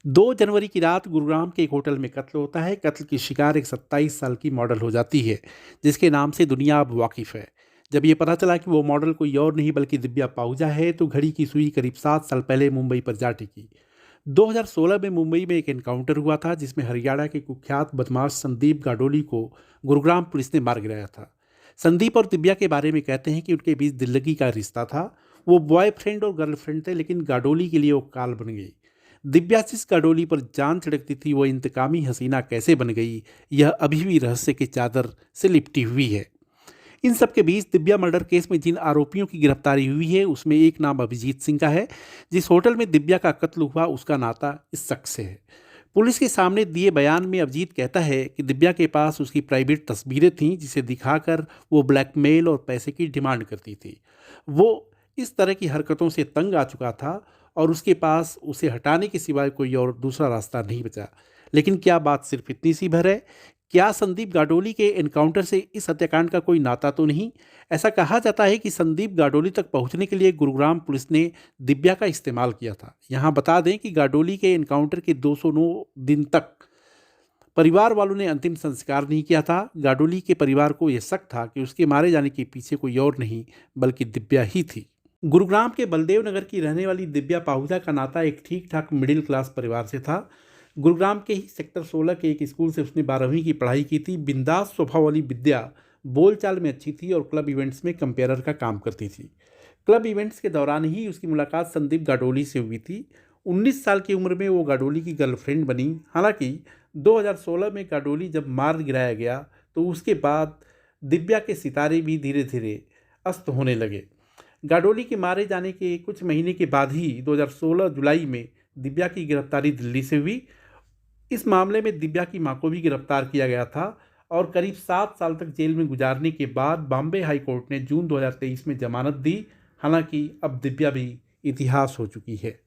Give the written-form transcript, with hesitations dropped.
2 जनवरी की रात गुरुग्राम के एक होटल में कत्ल होता है। कत्ल की शिकार एक 27 साल की मॉडल हो जाती है, जिसके नाम से दुनिया अब वाकिफ़ है। जब ये पता चला कि वो मॉडल कोई और नहीं बल्कि दिव्या पाहुजा है, तो घड़ी की सुई करीब 7 साल पहले मुंबई पर जा टिकी। 2016 में मुंबई में एक एनकाउंटर हुआ था, जिसमें हरियाणा के कुख्यात बदमाश संदीप गाडोली को गुरुग्राम पुलिस ने मार गिराया था। संदीप और दिव्या के बारे में कहते हैं कि उनके बीच दिल्लगी का रिश्ता था। वो बॉयफ्रेंड और गर्लफ्रेंड थे, लेकिन गाडोली के लिए वो काल बन गई। दिव्या जिस गाडोली पर जान छिड़कती थी, वो इंतकामी हसीना कैसे बन गई, यह अभी भी रहस्य की चादर से लिपटी हुई है। इन सब के बीच दिव्या मर्डर केस में जिन आरोपियों की गिरफ्तारी हुई है, उसमें एक नाम अभिजीत सिंह का है। जिस होटल में दिव्या का कत्ल हुआ, उसका नाता इस शख्स से है। पुलिस के सामने दिए बयान में अभिजीत कहता है कि दिव्या के पास उसकी प्राइवेट तस्वीरें थीं, जिसे दिखाकर वो ब्लैकमेल और पैसे की डिमांड करती थी। वो इस तरह की हरकतों से तंग आ चुका था और उसके पास उसे हटाने के सिवाय कोई और दूसरा रास्ता नहीं बचा। लेकिन क्या बात सिर्फ इतनी सी भर है? क्या संदीप गाडोली के एनकाउंटर से इस हत्याकांड का कोई नाता तो नहीं? ऐसा कहा जाता है कि संदीप गाडोली तक पहुंचने के लिए गुरुग्राम पुलिस ने दिव्या का इस्तेमाल किया था। यहाँ बता दें कि गाडोली के एनकाउंटर के 209 दिन तक परिवार वालों ने अंतिम संस्कार नहीं किया था। गाडोली के परिवार को यह शक था कि उसके मारे जाने के पीछे कोई और नहीं बल्कि दिव्या ही थी। गुरुग्राम के बलदेव नगर की रहने वाली दिव्या पाहुजा का नाता एक ठीक ठाक मिडिल क्लास परिवार से था। गुरुग्राम के ही सेक्टर 16 के एक स्कूल से उसने 12वीं की पढ़ाई की थी। बिंदास स्वभाव वाली विद्या बोलचाल में अच्छी थी और क्लब इवेंट्स में कंपेयरर का काम करती थी। क्लब इवेंट्स के दौरान ही उसकी मुलाकात संदीप गाडोली से हुई थी। 19 साल की उम्र में वो गाडोली की गर्लफ्रेंड बनी। हालांकि 2016 में गाडोली जब मार गिराया गया, तो उसके बाद दिव्या के सितारे भी धीरे धीरे अस्त होने लगे। गाडोली के मारे जाने के कुछ महीने के बाद ही 2016 जुलाई में दिव्या की गिरफ्तारी दिल्ली से हुई। इस मामले में दिव्या की मां को भी गिरफ्तार किया गया था और करीब 7 साल तक जेल में गुजारने के बाद बॉम्बे हाई कोर्ट ने जून 2023 में जमानत दी। हालांकि अब दिव्या भी इतिहास हो चुकी है।